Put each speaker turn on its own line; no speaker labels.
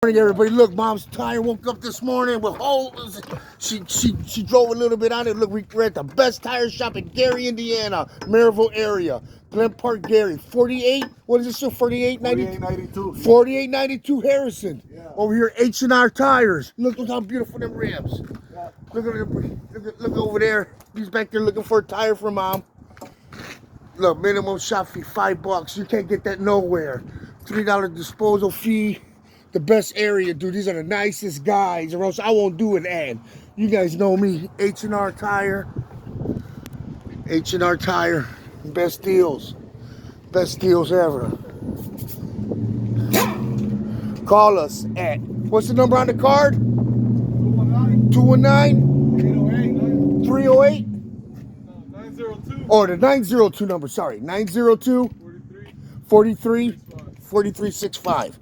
Morning, everybody. Look, Mom's tire woke up this morning with holes. She drove a little bit on it. Look, we're at the best tire shop in Gary, Indiana, Maryville area, Glen Park, Gary. 48. What is this? Still
48.92.
48.92 Harrison.
Yeah.
Over here, H&R Tires. Look how beautiful them rims.
Yeah.
Look over there. He's back there looking for a tire for Mom. Look, minimum shop fee $5. You can't get that nowhere. $3 disposal fee. The best area, dude. These are the nicest guys, or else I won't do an ad. You guys know me. H&R Tire. H&R Tire. Best deals. Best deals ever. Call us at, what's the number on the card? 219 308
902.
or the 902 number, sorry. 902 43 65.